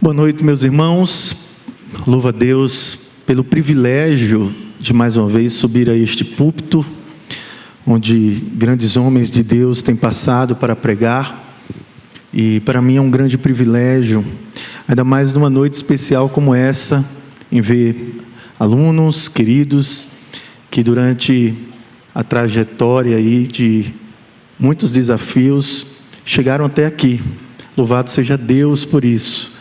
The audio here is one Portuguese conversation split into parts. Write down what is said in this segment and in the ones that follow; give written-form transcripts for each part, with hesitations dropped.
Boa noite, meus irmãos. Louvo a Deus pelo privilégio de mais uma vez subir a este púlpito, onde grandes homens de Deus têm passado para pregar. E para mim é um grande privilégio, ainda mais numa noite especial como essa, em ver alunos queridos que durante a trajetória aí de muitos desafios chegaram até aqui. Louvado seja Deus por isso.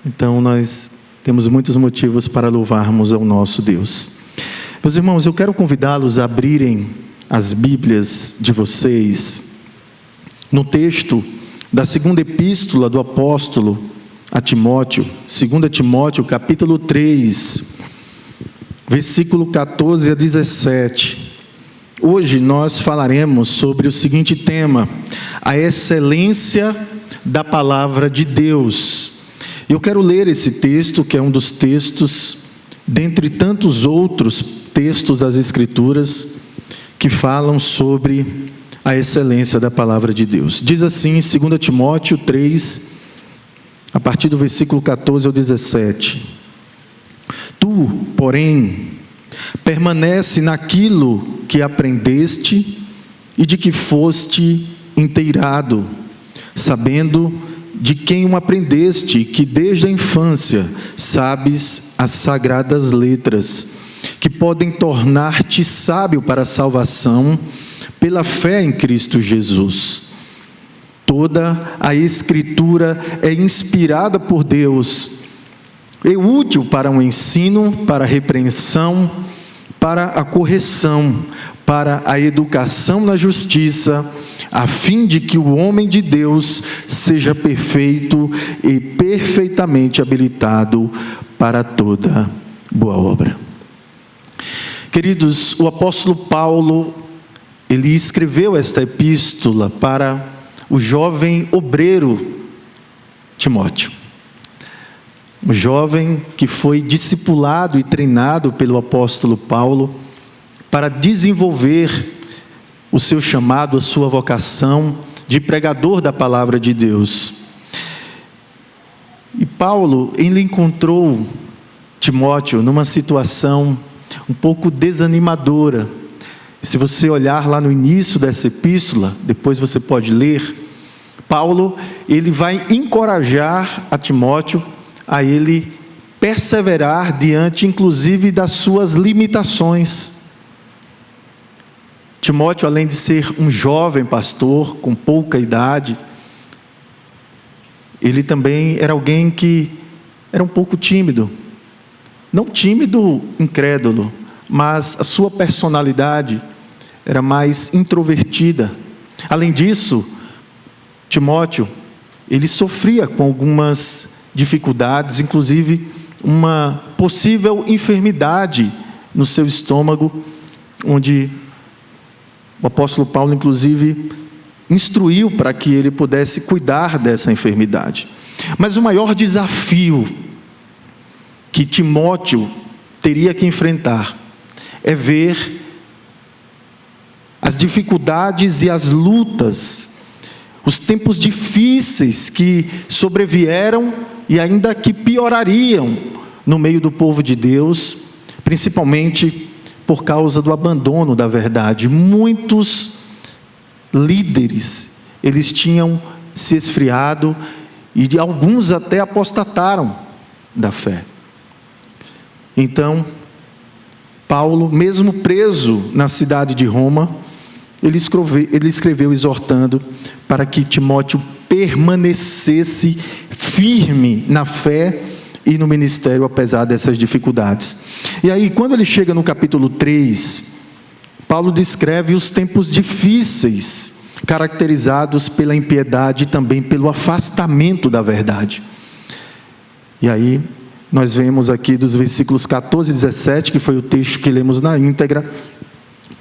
Então nós temos muitos motivos para louvarmos ao nosso Deus. Meus irmãos, eu quero convidá-los a abrirem as Bíblias de vocês no texto da segunda epístola do apóstolo a Timóteo, 2 Timóteo capítulo 3, versículo 14 a 17. Hoje nós falaremos sobre o seguinte tema: a excelência da palavra de Deus. Eu quero ler esse texto, que é um dos textos, dentre tantos outros textos das Escrituras, que falam sobre a excelência da palavra de Deus. Diz assim, 2 Timóteo 3, a partir do versículo 14 ao 17. Tu, porém, permanece naquilo que aprendeste e de que foste inteirado, sabendo de quem o aprendeste, que desde a infância sabes as sagradas letras, que podem tornar-te sábio para a salvação pela fé em Cristo Jesus. Toda a Escritura é inspirada por Deus, é útil para o ensino, para a repreensão, para a correção, para a educação na justiça, a fim de que o homem de Deus seja perfeito e perfeitamente habilitado para toda boa obra. Queridos, o apóstolo Paulo, ele escreveu esta epístola para o jovem obreiro Timóteo. Um jovem que foi discipulado e treinado pelo apóstolo Paulo para desenvolver o seu chamado, a sua vocação de pregador da palavra de Deus. E Paulo, ele encontrou Timóteo numa situação um pouco desanimadora. Se você olhar lá no início dessa epístola, depois você pode ler, Paulo, ele vai encorajar a Timóteo a ele perseverar diante, inclusive, das suas limitações. Timóteo, além de ser um jovem pastor com pouca idade, ele também era alguém que era um pouco tímido. Não tímido, incrédulo, mas a sua personalidade era mais introvertida. Além disso, Timóteo, ele sofria com algumas dificuldades, inclusive uma possível enfermidade no seu estômago, onde o apóstolo Paulo, inclusive, instruiu para que ele pudesse cuidar dessa enfermidade. Mas o maior desafio que Timóteo teria que enfrentar é ver as dificuldades e as lutas, os tempos difíceis que sobrevieram e ainda que piorariam no meio do povo de Deus, principalmente por causa do abandono da verdade. Muitos líderes, eles tinham se esfriado e alguns até apostataram da fé. Então, Paulo, mesmo preso na cidade de Roma, ele escreveu exortando para que Timóteo permanecesse firme na fé e no ministério, apesar dessas dificuldades. E aí, quando ele chega no capítulo 3, Paulo descreve os tempos difíceis, caracterizados pela impiedade e também pelo afastamento da verdade. E aí, nós vemos aqui dos versículos 14 e 17, que foi o texto que lemos na íntegra,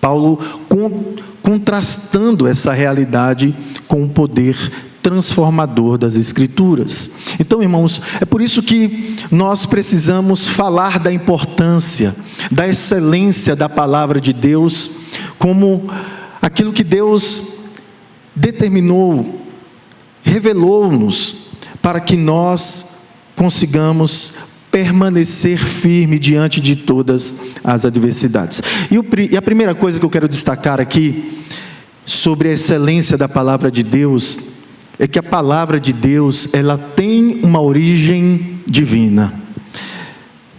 Paulo contrastando essa realidade com o poder transformador das Escrituras. Então, irmãos, é por isso que nós precisamos falar da importância, da excelência da palavra de Deus, como aquilo que Deus determinou, revelou-nos, para que nós consigamos permanecer firme diante de todas as adversidades. E a primeira coisa que eu quero destacar aqui sobre a excelência da palavra de Deus é que a palavra de Deus, ela tem uma origem divina.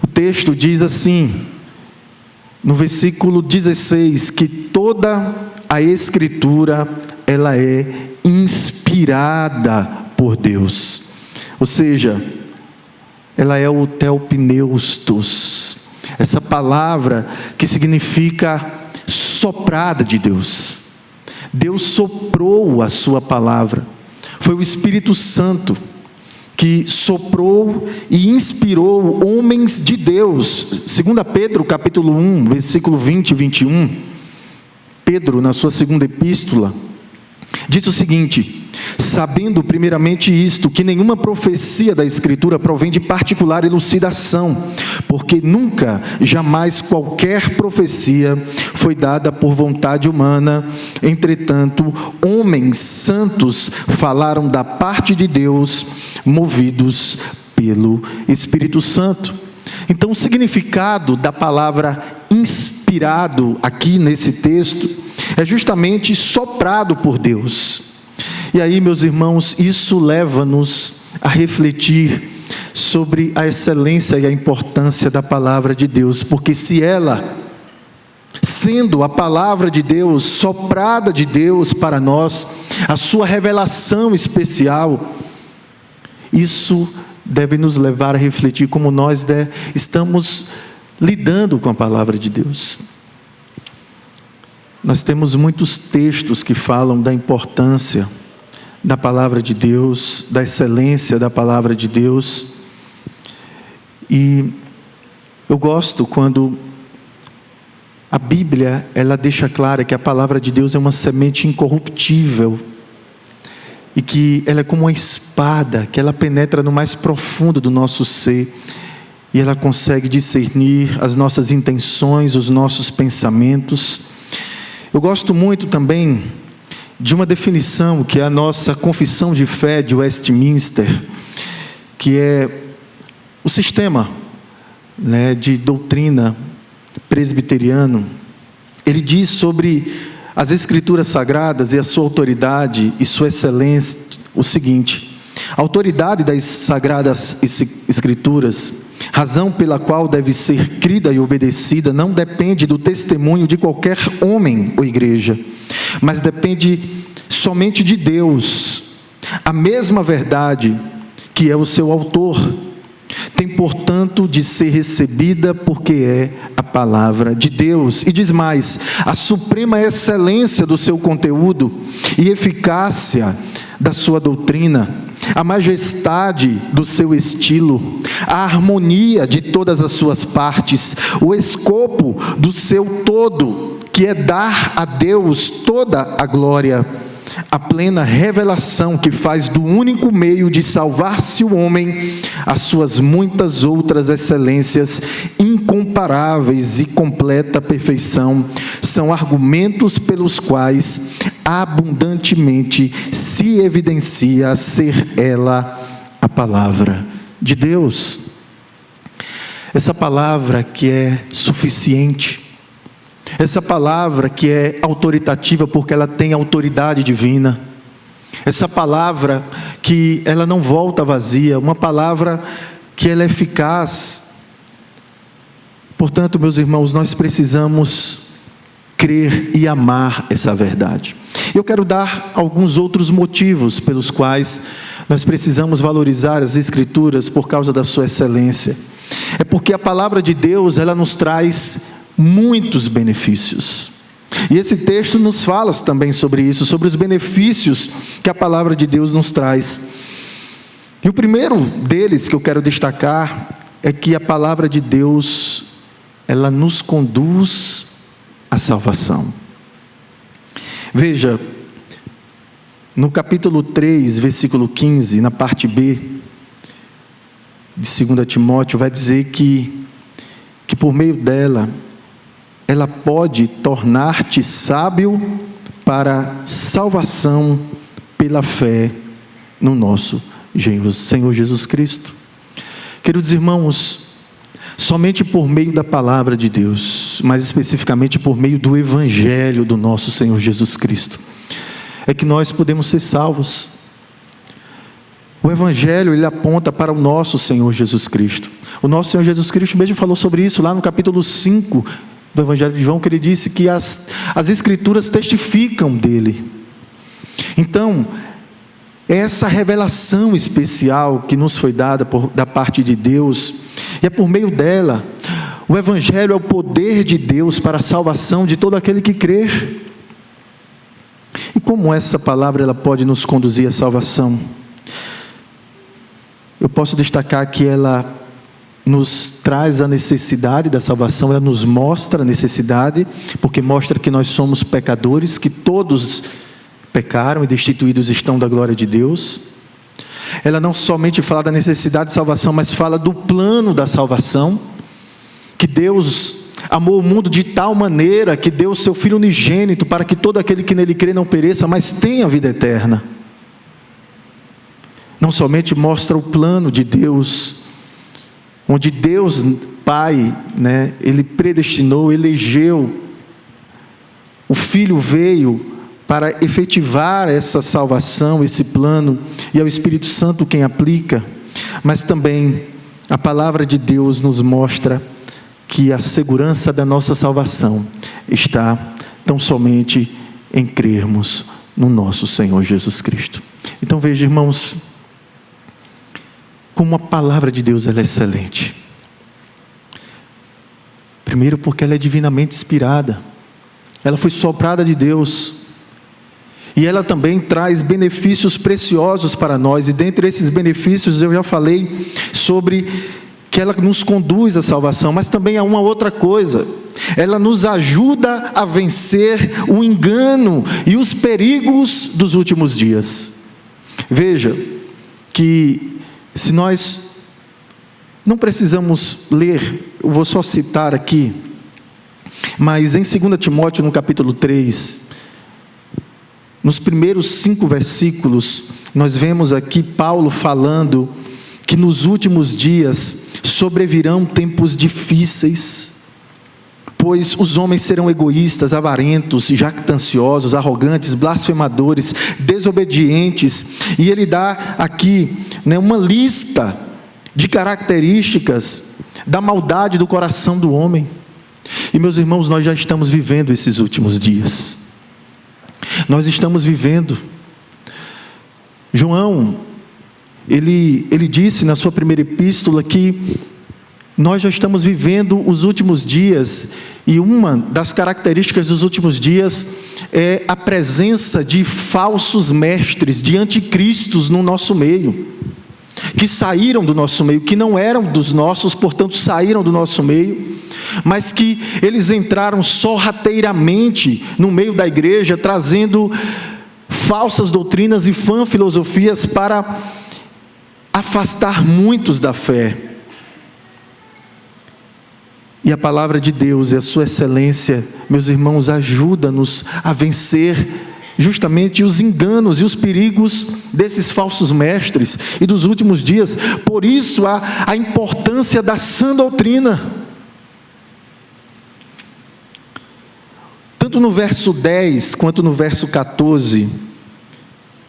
O texto diz assim, no versículo 16, que toda a Escritura, ela é inspirada por Deus. Ou seja, ela é o theopneustos, essa palavra que significa soprada de Deus. Deus soprou a sua palavra. Foi o Espírito Santo que soprou e inspirou homens de Deus. 2 Pedro, capítulo 1, versículo 20 e 21, Pedro, na sua segunda epístola, diz o seguinte: sabendo primeiramente isto, que nenhuma profecia da Escritura provém de particular elucidação, porque nunca, jamais qualquer profecia foi dada por vontade humana. Entretanto, homens santos falaram da parte de Deus, movidos pelo Espírito Santo. Então, o significado da palavra inspirado aqui nesse texto é justamente soprado por Deus. E aí, meus irmãos, isso leva-nos a refletir sobre a excelência e a importância da palavra de Deus, porque se ela, sendo a palavra de Deus, soprada de Deus para nós, a sua revelação especial, isso deve nos levar a refletir como nós estamos lidando com a palavra de Deus. Nós temos muitos textos que falam da importância da palavra de Deus, da excelência da palavra de Deus. E eu gosto quando a Bíblia, ela deixa clara que a palavra de Deus é uma semente incorruptível, e que ela é como uma espada, que ela penetra no mais profundo do nosso ser, e ela consegue discernir as nossas intenções, os nossos pensamentos. Eu gosto muito também de uma definição que é a nossa Confissão de Fé de Westminster, que é o sistema, de doutrina presbiteriano. Ele diz sobre as Escrituras Sagradas e a sua autoridade e sua excelência o seguinte: a autoridade das Sagradas Escrituras, razão pela qual deve ser crida e obedecida, não depende do testemunho de qualquer homem ou igreja, mas depende somente de Deus. A mesma verdade, que é o seu autor, tem, portanto, de ser recebida porque é a palavra de Deus. E diz mais: a suprema excelência do seu conteúdo e eficácia da sua doutrina, a majestade do seu estilo, a harmonia de todas as suas partes, o escopo do seu todo, que é dar a Deus toda a glória, a plena revelação que faz do único meio de salvar-se o homem, as suas muitas outras excelências incomparáveis e completa perfeição, são argumentos pelos quais abundantemente se evidencia ser ela a palavra de Deus. Essa palavra que é suficiente, essa palavra que é autoritativa porque ela tem autoridade divina, essa palavra que ela não volta vazia, uma palavra que ela é eficaz. Portanto, meus irmãos, nós precisamos crer e amar essa verdade. Eu quero dar alguns outros motivos pelos quais nós precisamos valorizar as Escrituras por causa da sua excelência. É porque a palavra de Deus, ela nos traz muitos benefícios. E esse texto nos fala também sobre isso, sobre os benefícios que a palavra de Deus nos traz. E o primeiro deles que eu quero destacar é que a palavra de Deus, ela nos conduz à salvação. Veja, no capítulo 3, versículo 15, na parte B de 2 Timóteo, vai dizer que por meio dela, ela pode tornar-te sábio para salvação pela fé no nosso Senhor Jesus Cristo. Queridos irmãos, somente por meio da palavra de Deus, mais especificamente por meio do Evangelho do nosso Senhor Jesus Cristo, é que nós podemos ser salvos. O Evangelho, ele aponta para o nosso Senhor Jesus Cristo. O nosso Senhor Jesus Cristo mesmo falou sobre isso lá no capítulo 5 do Evangelho de João, que ele disse que as Escrituras testificam dele. Então, essa revelação especial que nos foi dada da parte de Deus, e é por meio dela, o Evangelho é o poder de Deus para a salvação de todo aquele que crer. E como essa palavra ela pode nos conduzir à salvação? Eu posso destacar que ela nos traz a necessidade da salvação, ela nos mostra a necessidade, porque mostra que nós somos pecadores, que todos pecaram e destituídos estão da glória de Deus. Ela não somente fala da necessidade de salvação, mas fala do plano da salvação, que Deus amou o mundo de tal maneira que deu o seu Filho unigênito para que todo aquele que nele crê não pereça, mas tenha vida eterna. Não somente mostra o plano de Deus, onde Deus Pai, Ele predestinou, elegeu, o Filho veio para efetivar essa salvação, esse plano, e é o Espírito Santo quem aplica, mas também a palavra de Deus nos mostra que a segurança da nossa salvação está tão somente em crermos no nosso Senhor Jesus Cristo. Então veja, irmãos, como a palavra de Deus ela é excelente. Primeiro porque ela é divinamente inspirada, ela foi soprada de Deus, e ela também traz benefícios preciosos para nós, e dentre esses benefícios eu já falei sobre que ela nos conduz à salvação, mas também há uma outra coisa, ela nos ajuda a vencer o engano e os perigos dos últimos dias. Veja, que se nós não precisamos ler, eu vou só citar aqui, mas em 2 Timóteo no capítulo 3, nos primeiros 5 versículos, nós vemos aqui Paulo falando que nos últimos dias sobrevirão tempos difíceis, pois os homens serão egoístas, avarentos, jactanciosos, arrogantes, blasfemadores, desobedientes, e ele dá aqui uma lista de características da maldade do coração do homem. E meus irmãos, nós já estamos vivendo esses últimos dias, nós estamos vivendo. João, ele disse na sua primeira epístola que nós já estamos vivendo os últimos dias, e uma das características dos últimos dias é a presença de falsos mestres, de anticristos no nosso meio, que saíram do nosso meio, que não eram dos nossos, portanto saíram do nosso meio, mas que eles entraram sorrateiramente no meio da igreja, trazendo falsas doutrinas e filosofias para afastar muitos da fé. E a palavra de Deus e a sua excelência, meus irmãos, ajuda-nos a vencer justamente os enganos e os perigos desses falsos mestres e dos últimos dias. Por isso a importância da sã doutrina. Tanto no verso 10 quanto no verso 14,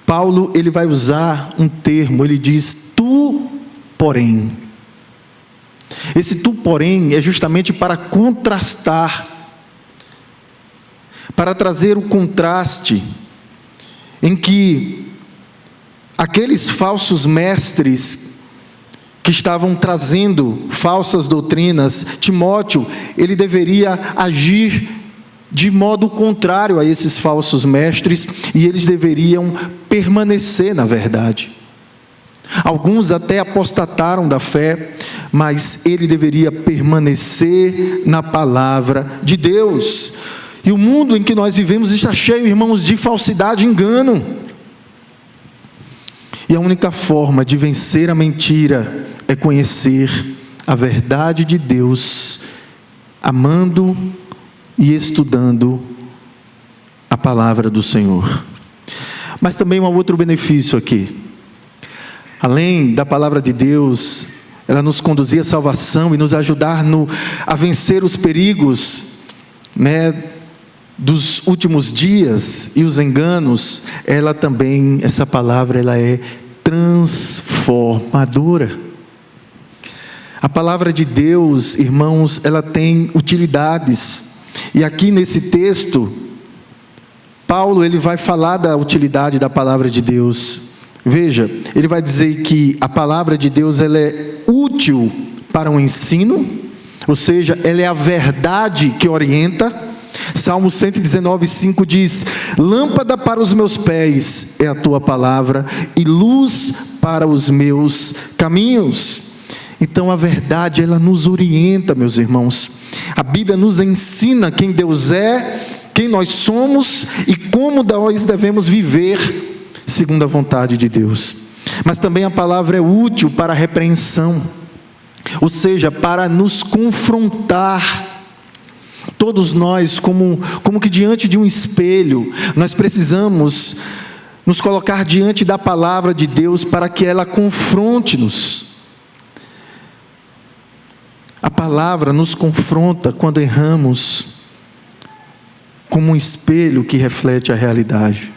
Paulo ele vai usar um termo, ele diz: tu, porém. Esse tu, porém, é justamente para contrastar, para trazer o contraste, em que aqueles falsos mestres que estavam trazendo falsas doutrinas, Timóteo, ele deveria agir de modo contrário a esses falsos mestres, e eles deveriam permanecer na verdade. Alguns até apostataram da fé, mas ele deveria permanecer na palavra de Deus. E o mundo em que nós vivemos está cheio, irmãos, de falsidade e engano. E a única forma de vencer a mentira é conhecer a verdade de Deus, amando e estudando a palavra do Senhor. Mas também um outro benefício aqui. Além da palavra de Deus ela nos conduzir à salvação e nos ajudar a vencer os perigos, dos últimos dias e os enganos. Essa palavra, ela é transformadora. A palavra de Deus, irmãos, ela tem utilidades. E aqui nesse texto, Paulo, ele vai falar da utilidade da palavra de Deus. Veja, ele vai dizer que a palavra de Deus, ela é útil para o ensino, ou seja, ela é a verdade que orienta. Salmo 119:5 diz: lâmpada para os meus pés é a tua palavra e luz para os meus caminhos. Então a verdade, ela nos orienta, meus irmãos. A Bíblia nos ensina quem Deus é, quem nós somos e como nós devemos viver segundo a vontade de Deus. Mas também a palavra é útil para a repreensão, ou seja, para nos confrontar. Todos nós, como que diante de um espelho, nós precisamos nos colocar diante da palavra de Deus para que ela confronte-nos. A palavra nos confronta quando erramos, como um espelho que reflete a realidade.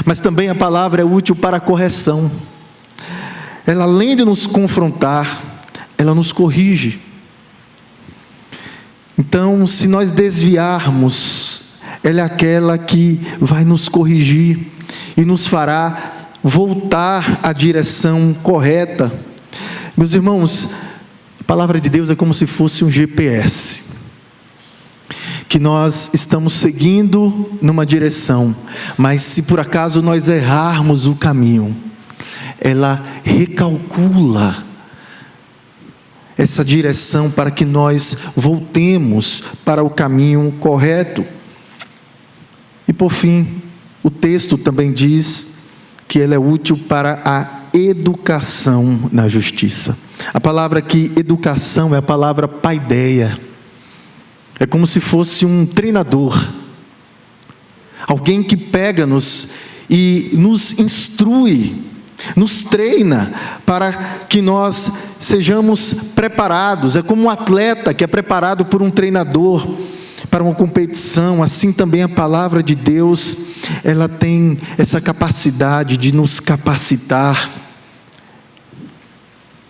Mas também a palavra é útil para a correção. Ela, além de nos confrontar, ela nos corrige. Então, se nós desviarmos, ela é aquela que vai nos corrigir e nos fará voltar à direção correta. Meus irmãos, a palavra de Deus é como se fosse um GPS, que nós estamos seguindo numa direção, mas se por acaso nós errarmos o caminho, ela recalcula essa direção para que nós voltemos para o caminho correto. E por fim, o texto também diz que ela é útil para a educação na justiça. A palavra aqui, educação, é a palavra paideia. É como se fosse um treinador, alguém que pega-nos e nos instrui, nos treina para que nós sejamos preparados. É como um atleta que é preparado por um treinador para uma competição. Assim também a palavra de Deus, ela tem essa capacidade de nos capacitar.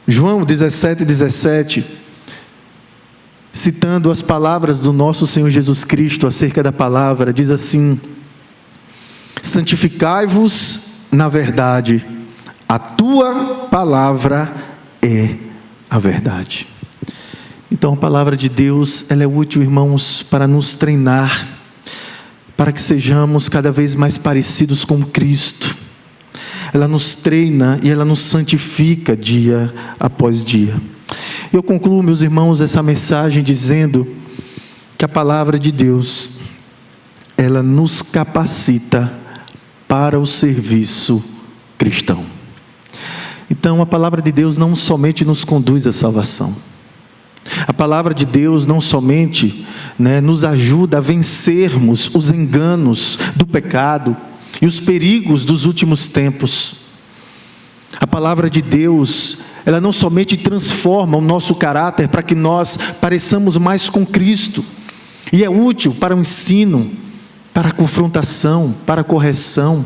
João 17:17, citando as palavras do nosso Senhor Jesus Cristo acerca da palavra, diz assim: santificai-vos na verdade, a tua palavra é a verdade. Então a palavra de Deus, ela é útil, irmãos, para nos treinar, para que sejamos cada vez mais parecidos com Cristo. Ela nos treina e ela nos santifica dia após dia. Eu concluo, meus irmãos, essa mensagem dizendo que a palavra de Deus, ela nos capacita para o serviço cristão. Então a palavra de Deus não somente nos conduz à salvação. A palavra de Deus não somente nos ajuda a vencermos os enganos do pecado e os perigos dos últimos tempos. A palavra de Deus, ela não somente transforma o nosso caráter para que nós pareçamos mais com Cristo, e é útil para o ensino, para a confrontação, para a correção,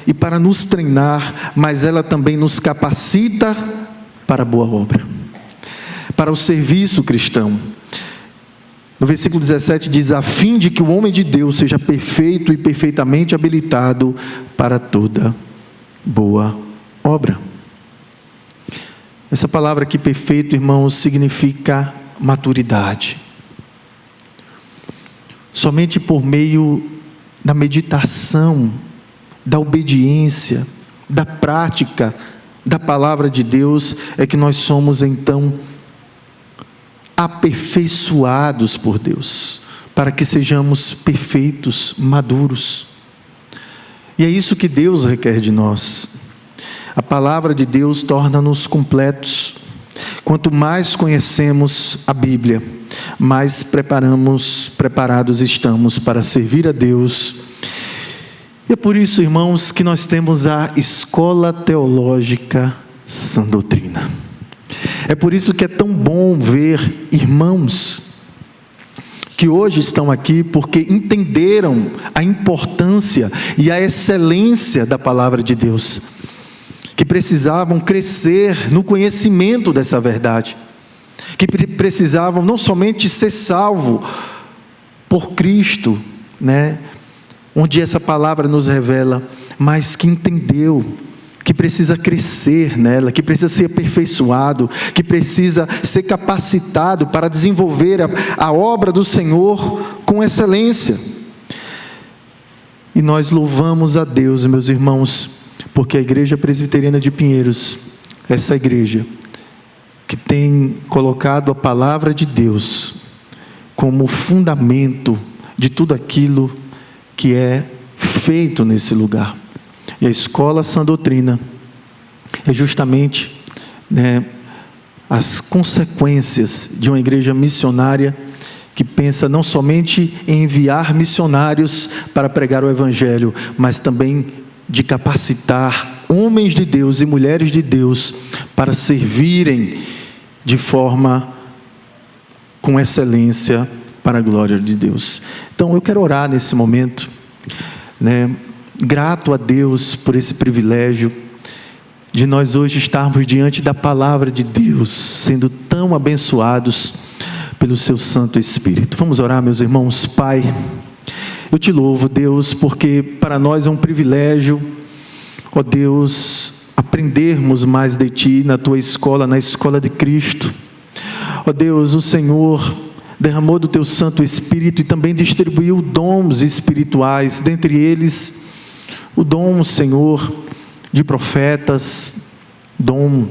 e para nos treinar, mas ela também nos capacita para a boa obra, para o serviço cristão. No versículo 17 diz: a fim de que o homem de Deus seja perfeito e perfeitamente habilitado para toda boa obra. Essa palavra aqui, perfeito, irmãos, significa maturidade. Somente por meio da meditação, da obediência, da prática da palavra de Deus é que nós somos então aperfeiçoados por Deus, para que sejamos perfeitos, maduros. E é isso que Deus requer de nós. A palavra de Deus torna-nos completos. Quanto mais conhecemos a Bíblia, mais preparados estamos para servir a Deus. E é por isso, irmãos, que nós temos a Escola Teológica Sã Doutrina. É por isso que é tão bom ver irmãos que hoje estão aqui porque entenderam a importância e a excelência da palavra de Deus, que precisavam crescer no conhecimento dessa verdade, que precisavam não somente ser salvo por Cristo, né, onde essa palavra nos revela, mas que entendeu que precisa crescer nela, que precisa ser aperfeiçoado, que precisa ser capacitado para desenvolver a obra do Senhor com excelência. E nós louvamos a Deus, meus irmãos, porque a Igreja Presbiteriana de Pinheiros, essa igreja que tem colocado a palavra de Deus como fundamento de tudo aquilo que é feito nesse lugar. E a escola Sã Doutrina é justamente, as consequências de uma igreja missionária que pensa não somente em enviar missionários para pregar o Evangelho, mas também de capacitar homens de Deus e mulheres de Deus para servirem de forma com excelência para a glória de Deus. Então eu quero orar nesse momento, grato a Deus por esse privilégio de nós hoje estarmos diante da palavra de Deus, sendo tão abençoados pelo seu Santo Espírito. Vamos orar, meus irmãos. Pai, eu te louvo, Deus, porque para nós é um privilégio, ó Deus, aprendermos mais de Ti na Tua escola, na escola de Cristo. Ó Deus, o Senhor derramou do Teu Santo Espírito e também distribuiu dons espirituais, dentre eles o dom, Senhor, de profetas, dom,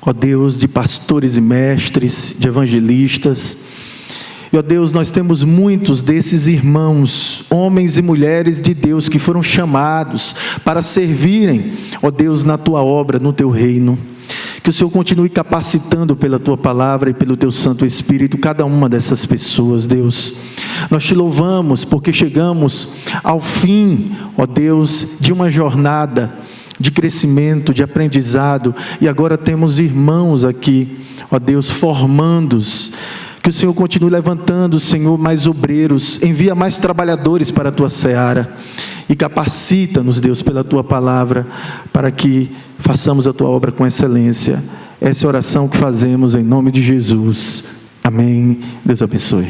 ó Deus, de pastores e mestres, de evangelistas. E, ó Deus, nós temos muitos desses irmãos, homens e mulheres de Deus, que foram chamados para servirem, ó Deus, na Tua obra, no Teu reino. Que o Senhor continue capacitando pela Tua palavra e pelo Teu Santo Espírito cada uma dessas pessoas, Deus. Nós Te louvamos porque chegamos ao fim, ó Deus, de uma jornada de crescimento, de aprendizado, e agora temos irmãos aqui, ó Deus, formandos. Que o Senhor continue levantando, Senhor, mais obreiros, envia mais trabalhadores para a Tua seara, e capacita-nos, Deus, pela Tua palavra, para que façamos a Tua obra com excelência. Essa é a oração que fazemos em nome de Jesus. Amém. Deus abençoe.